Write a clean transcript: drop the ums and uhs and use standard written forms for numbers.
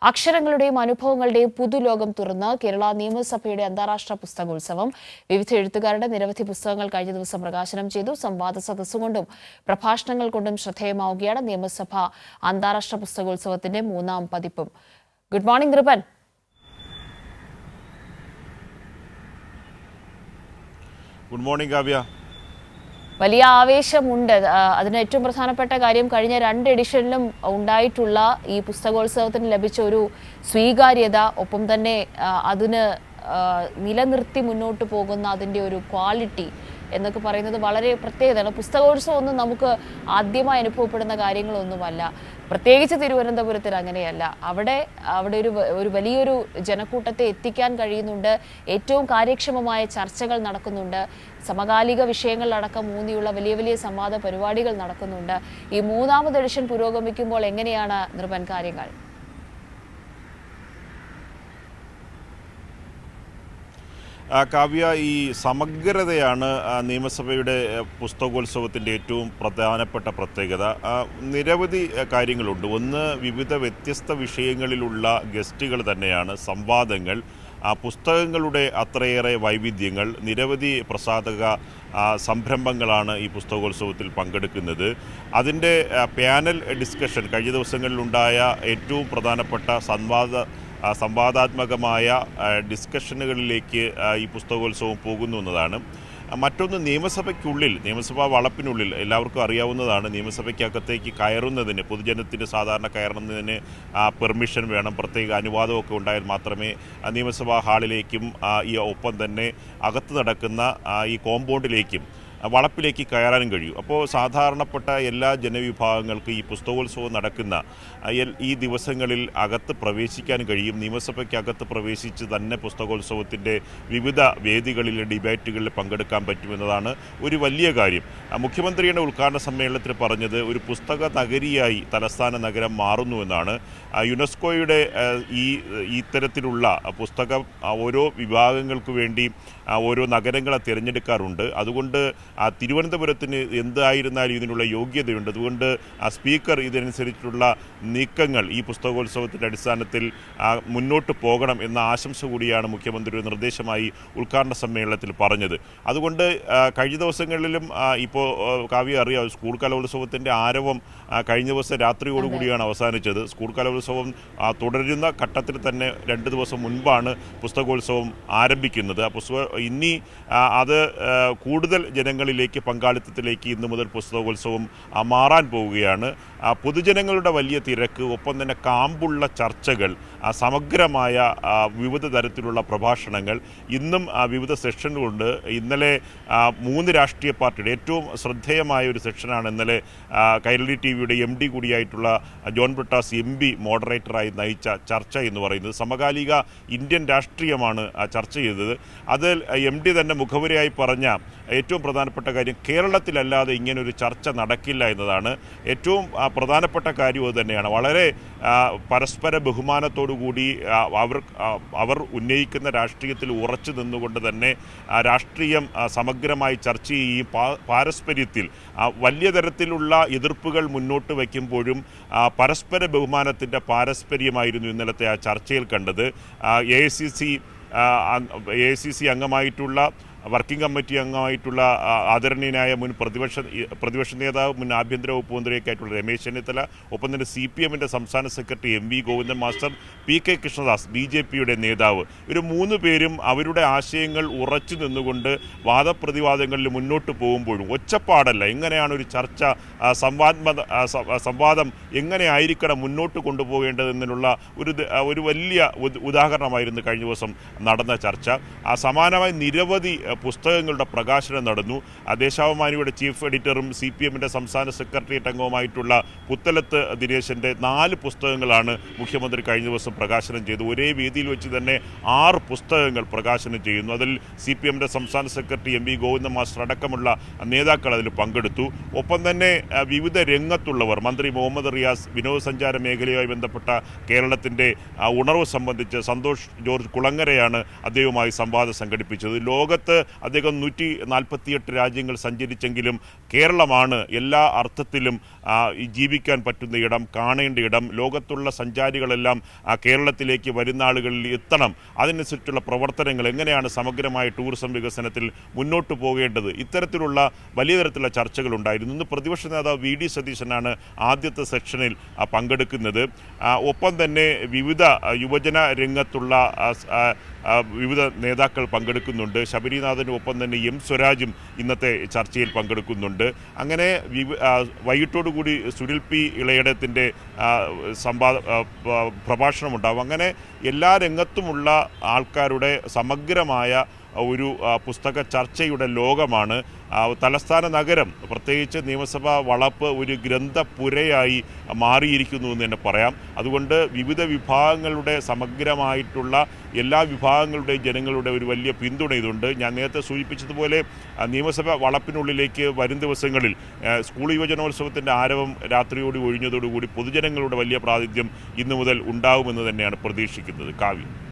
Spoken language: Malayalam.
അക്ഷരങ്ങളുടെയും അനുഭവങ്ങളുടെയും പുതുലോകം തുറന്ന് കേരള നിയമസഭയുടെ അന്താരാഷ്ട്ര പുസ്തകോത്സവം. വിവിധ എഴുത്തുകാരുടെ നിരവധി പുസ്തകങ്ങൾ കഴിഞ്ഞ ദിവസം പ്രകാശനം ചെയ്തു. സംവാദ സദസ്സുകൊണ്ടും പ്രഭാഷണങ്ങൾ കൊണ്ടും ശ്രദ്ധേയമാവുകയാണ് നിയമസഭ അന്താരാഷ്ട്ര പുസ്തകോത്സവത്തിന്റെ 3ാം പതിപ്പും. Good morning Ripan. Good morning Kavya. വലിയ ആവേശമുണ്ട്. അതിന് ഏറ്റവും പ്രധാനപ്പെട്ട കാര്യം കഴിഞ്ഞ 2 എഡിഷനിലും ഉണ്ടായിട്ടുള്ള ഈ പുസ്തകോത്സവത്തിന് ലഭിച്ച ഒരു സ്വീകാര്യത, ഒപ്പം തന്നെ അതിന് നിലനിർത്തി മുന്നോട്ട് പോകുന്ന അതിൻ്റെ ഒരു ക്വാളിറ്റി എന്നൊക്കെ പറയുന്നത് വളരെ പ്രത്യേകതയാണ്. പുസ്തകോത്സവം ഒന്നും നമുക്ക് ആദ്യമായി അനുഭവപ്പെടുന്ന കാര്യങ്ങളൊന്നുമല്ല, പ്രത്യേകിച്ച് തിരുവനന്തപുരത്തിന് അങ്ങനെയല്ല. അവിടെ ഒരു വലിയൊരു ജനക്കൂട്ടത്തെ എത്തിക്കാൻ കഴിയുന്നുണ്ട്. ഏറ്റവും കാര്യക്ഷമമായ ചർച്ചകൾ നടക്കുന്നുണ്ട്. സമകാലിക വിഷയങ്ങളിലടക്കം ഊന്നിയുള്ള വലിയ വലിയ സംവാദ പരിപാടികൾ നടക്കുന്നുണ്ട്. ഈ 3ാമത് എഡിഷൻ പുരോഗമിക്കുമ്പോൾ എങ്ങനെയാണ് നിർവൻ കാര്യങ്ങൾ? കാവ്യ, ഈ സമഗ്രതയാണ് നിയമസഭയുടെ പുസ്തകോത്സവത്തിൻ്റെ ഏറ്റവും പ്രധാനപ്പെട്ട പ്രത്യേകത. നിരവധി കാര്യങ്ങളുണ്ട്. ഒന്ന്, വിവിധ വ്യത്യസ്ത വിഷയങ്ങളിലുള്ള ഗസ്റ്റുകൾ തന്നെയാണ്, സംവാദങ്ങൾ, പുസ്തകങ്ങളുടെ അത്രയേറെ വൈവിധ്യങ്ങൾ, നിരവധി പ്രസാധക സംരംഭങ്ങളാണ് ഈ പുസ്തകോത്സവത്തിൽ പങ്കെടുക്കുന്നത്. അതിൻ്റെ പാനൽ ഡിസ്കഷൻ കഴിഞ്ഞ ദിവസങ്ങളിലുണ്ടായ ഏറ്റവും പ്രധാനപ്പെട്ട സംവാദാത്മകമായ ഡിസ്കഷനുകളിലേക്ക് ഈ പുസ്തകോത്സവം പോകുന്നു എന്നതാണ്. മറ്റൊന്ന്, നിയമസഭാ വളപ്പിനുള്ളിൽ എല്ലാവർക്കും അറിയാവുന്നതാണ്, നിയമസഭയ്ക്കകത്തേക്ക് കയറുന്നതിന്, പൊതുജനത്തിന് സാധാരണ കയറുന്നതിന് പെർമിഷൻ വേണം, പ്രത്യേക അനുവാദമൊക്കെ ഉണ്ടായാൽ മാത്രമേ നിയമസഭാ ഹാളിലേക്കും ഒപ്പം തന്നെ അകത്ത് നടക്കുന്ന ഈ കോമ്പൗണ്ടിലേക്കും വളപ്പിലേക്ക് കയറാനും കഴിയും. അപ്പോൾ സാധാരണപ്പെട്ട എല്ലാ ജനവിഭാഗങ്ങൾക്കും ഈ പുസ്തകോത്സവം നടക്കുന്ന ഈ ദിവസങ്ങളിൽ അകത്ത് പ്രവേശിക്കാൻ കഴിയും. നിയമസഭയ്ക്കകത്ത് പ്രവേശിച്ച് തന്നെ പുസ്തകോത്സവത്തിൻ്റെ വിവിധ വേദികളിലെ ഡിബേറ്റുകളിൽ പങ്കെടുക്കാൻ പറ്റുമെന്നതാണ് ഒരു വലിയ കാര്യം. മുഖ്യമന്ത്രിയുടെ ഉദ്ഘാടന സമ്മേളനത്തിൽ പറഞ്ഞത് ഒരു പുസ്തക നഗരിയായി തലസ്ഥാന നഗരം മാറുന്നുവെന്നാണ്. യുനെസ്കോയുടെ ഇത്തരത്തിലുള്ള പുസ്തകം ഓരോ വിഭാഗങ്ങൾക്ക് വേണ്ടി ഓരോ നഗരങ്ങളെ തിരഞ്ഞെടുക്കാറുണ്ട്. അതുകൊണ്ട് തിരുവനന്തപുരത്തിന് എന്തായിരുന്നാലും ഇതിനുള്ള യോഗ്യതയുണ്ട്. അതുകൊണ്ട് സ്പീക്കർ ഇതിനനുസരിച്ചുള്ള നീക്കങ്ങൾ ഈ പുസ്തകോത്സവത്തിൻ്റെ അടിസ്ഥാനത്തിൽ മുന്നോട്ട് പോകണം എന്ന ആശംസ കൂടിയാണ് മുഖ്യമന്ത്രിയുടെ നിർദ്ദേശമായി ഉദ്ഘാടന സമ്മേളനത്തിൽ പറഞ്ഞത്. അതുകൊണ്ട് കഴിഞ്ഞ ദിവസങ്ങളിലും ഇപ്പോൾ കാവ്യ അറിയാം, സ്കൂൾ കലോത്സവത്തിൻ്റെ ആരവം കഴിഞ്ഞ ദിവസം രാത്രിയോടുകൂടിയാണ് അവസാനിച്ചത്. സ്കൂൾ കലോത്സവം തുടരുന്ന ഘട്ടത്തിൽ തന്നെ 2 ദിവസം മുൻപാണ് പുസ്തകോത്സവം ആരംഭിക്കുന്നത്. ഇനി അത് കൂടുതൽ ജനങ്ങളിലേക്ക്, പങ്കാളിത്തത്തിലേക്ക് ഇന്നു മുതൽ പുസ്തകോത്സവം മാറാൻ പോവുകയാണ്. പൊതുജനങ്ങളുടെ വലിയ തിരക്ക്, ഒപ്പം തന്നെ കാമ്പുള്ള ചർച്ചകൾ, സമഗ്രമായ വിവിധ തരത്തിലുള്ള പ്രഭാഷണങ്ങൾ, ഇന്നും വിവിധ സെഷനുകളുണ്ട്. ഇന്നലെ 3 രാഷ്ട്രീയ പാർട്ടിയുടെ ഏറ്റവും ശ്രദ്ധേയമായ ഒരു സെഷനാണ് ഇന്നലെ കൈരളി TV-യുടെ MD കൂടിയായിട്ടുള്ള ജോൺ ബ്രിട്ടാസ് MP മോഡറേറ്ററായി നയിച്ച ചർച്ച എന്ന് പറയുന്നത്. സമകാലിക ഇന്ത്യൻ രാഷ്ട്രീയമാണ് ചർച്ച ചെയ്തത്. അതിൽ MD തന്നെ മുഖവുരയായി പറഞ്ഞ ഏറ്റവും പ്രധാനപ്പെട്ട കാര്യം, കേരളത്തിലല്ലാതെ ഇങ്ങനൊരു ചർച്ച നടക്കില്ല എന്നതാണ്. ഏറ്റവും പ്രധാനപ്പെട്ട കാര്യം അത് തന്നെയാണ്. വളരെ പരസ്പര ബഹുമാനത്തോടുകൂടി അവർ ഉന്നയിക്കുന്ന രാഷ്ട്രീയത്തിൽ ഉറച്ചു നിന്നുകൊണ്ട് തന്നെ രാഷ്ട്രീയം സമഗ്രമായി ചർച്ച ചെയ്യുകയും പാരസ്പര്യത്തിൽ വലിയ തരത്തിലുള്ള എതിർപ്പുകൾ മുന്നോട്ട് വയ്ക്കുമ്പോഴും പരസ്പര ബഹുമാനത്തിൻ്റെ പാരസ്പര്യമായിരുന്നു ഇന്നലത്തെ ആ ചർച്ചയിൽ കണ്ടത്. AICC അംഗമായിട്ടുള്ള, വർക്കിംഗ് കമ്മിറ്റി അംഗമായിട്ടുള്ള ആദരണീയനായ മുൻ പ്രതിപക്ഷ നേതാവ്, മുൻ ആഭ്യന്തര വകുപ്പ് മന്ത്രിയൊക്കെ ആയിട്ടുള്ള രമേശ് ചെന്നിത്തല, ഒപ്പം തന്നെ CPM-ന്റെ സംസ്ഥാന സെക്രട്ടറി MV Govindan master, PK Krishnadas BJP-യുടെ നേതാവ്, ഇവർ 3 പേരും അവരുടെ ആശയങ്ങൾ ഉറച്ചു നിന്നുകൊണ്ട് വാദപ്രതിവാദങ്ങളിൽ മുന്നോട്ട് പോകുമ്പോഴും ഒച്ചപ്പാടല്ല, എങ്ങനെയാണ് ഒരു ചർച്ച, സംവാദം എങ്ങനെയായിരിക്കണം മുന്നോട്ട് കൊണ്ടുപോകേണ്ടതെന്നുള്ള ഒരു വലിയ ഉദാഹരണമായിരുന്നു കഴിഞ്ഞ ദിവസം നടന്ന ചർച്ച. സമാനമായി നിരവധി പുസ്തകങ്ങളുടെ പ്രകാശനം നടന്നു. ദേശാഭിമാനിയുടെ ചീഫ് എഡിറ്ററും CPM-ന്റെ സംസ്ഥാന സെക്രട്ടേറിയറ്റ് അംഗവുമായിട്ടുള്ള പുത്തലത്ത് ദിനേശൻ്റെ 4 പുസ്തകങ്ങളാണ് മുഖ്യമന്ത്രി കഴിഞ്ഞ ദിവസം പ്രകാശനം ചെയ്തു. ഒരേ വേദിയിൽ വെച്ച് തന്നെ 6 പുസ്തകങ്ങൾ പ്രകാശനം ചെയ്യുന്നു. അതിൽ CPM-ന്റെ സംസ്ഥാന സെക്രട്ടറി MV ഗോവിന്ദൻ മാസ്റ്റർ അടക്കമുള്ള നേതാക്കൾ അതിൽ പങ്കെടുത്തു. ഒപ്പം തന്നെ വിവിധ രംഗത്തുള്ളവർ, മന്ത്രി മുഹമ്മദ് റിയാസ് വിനോദസഞ്ചാര മേഖലയുമായി ബന്ധപ്പെട്ട കേരളത്തിൻ്റെ ഉണർവ് സംബന്ധിച്ച് സന്തോഷ് ജോർജ് കുളങ്ങരയാണ് അദ്ദേഹവുമായി സംവാദം സംഘടിപ്പിച്ചത്. ലോകത്ത് അദ്ദേഹം 148 രാജ്യങ്ങൾ സഞ്ചരിച്ചെങ്കിലും കേരളമാണ് എല്ലാ അർത്ഥത്തിലും ഈ ജീവിക്കാൻ പറ്റുന്ന ഇടം, കാണേണ്ട ഇടം, ലോകത്തുള്ള സഞ്ചാരികളെല്ലാം കേരളത്തിലേക്ക് വരുന്ന ആളുകളിൽ എത്തണം, അതിനനുസരിച്ചുള്ള പ്രവർത്തനങ്ങൾ എങ്ങനെയാണ് സമഗ്രമായ ടൂറിസം വികസനത്തിൽ മുന്നോട്ട് പോകേണ്ടത്, ഇത്തരത്തിലുള്ള വലിയ തരത്തിലുള്ള ചർച്ചകളുണ്ടായിരുന്നു. ഇന്ന് പ്രതിപക്ഷ നേതാവ് വി ഡി സതീശനാണ് ആദ്യത്തെ സെക്ഷനിൽ പങ്കെടുക്കുന്നത്. ഒപ്പം തന്നെ വിവിധ യുവജന രംഗത്തുള്ള വിവിധ നേതാക്കൾ പങ്കെടുക്കുന്നുണ്ട്. ശബരിനാഥനും ഒപ്പം തന്നെ എം സ്വരാജും ഇന്നത്തെ ചർച്ചയിൽ പങ്കെടുക്കുന്നുണ്ട്. അങ്ങനെ വൈകിട്ടോടുകൂടി സുനിൽ പി ഇളയിടത്തിൻ്റെ പ്രഭാഷണമുണ്ടാകും. അങ്ങനെ എല്ലാ രംഗത്തുമുള്ള ആൾക്കാരുടെ സമഗ്രമായ ഒരു പുസ്തക ചർച്ചയുടെ ലോകമാണ്. തലസ്ഥാന നഗരം, പ്രത്യേകിച്ച് നിയമസഭാ വളപ്പ്, ഒരു ഗ്രന്ഥപുരയായി മാറിയിരിക്കുന്നു എന്ന് തന്നെ പറയാം. അതുകൊണ്ട് വിവിധ വിഭാഗങ്ങളുടെ സമഗ്രമായിട്ടുള്ള എല്ലാ വിഭാഗങ്ങളുടെയും ജനങ്ങളുടെ ഒരു വലിയ പിന്തുണ ഇതുണ്ട്. ഞാൻ നേരത്തെ സൂചിപ്പിച്ചതുപോലെ നിയമസഭ വളപ്പിനുള്ളിലേക്ക് വരും ദിവസങ്ങളിൽ സ്കൂൾ യുവജനോത്സവത്തിൻ്റെ ആരവം രാത്രിയോട് ഒഴിഞ്ഞതോടുകൂടി പൊതുജനങ്ങളുടെ വലിയ പ്രാതിനിധ്യം ഇന്നു മുതൽ ഉണ്ടാകുമെന്ന് തന്നെയാണ് പ്രതീക്ഷിക്കുന്നത്. കാവ്യ.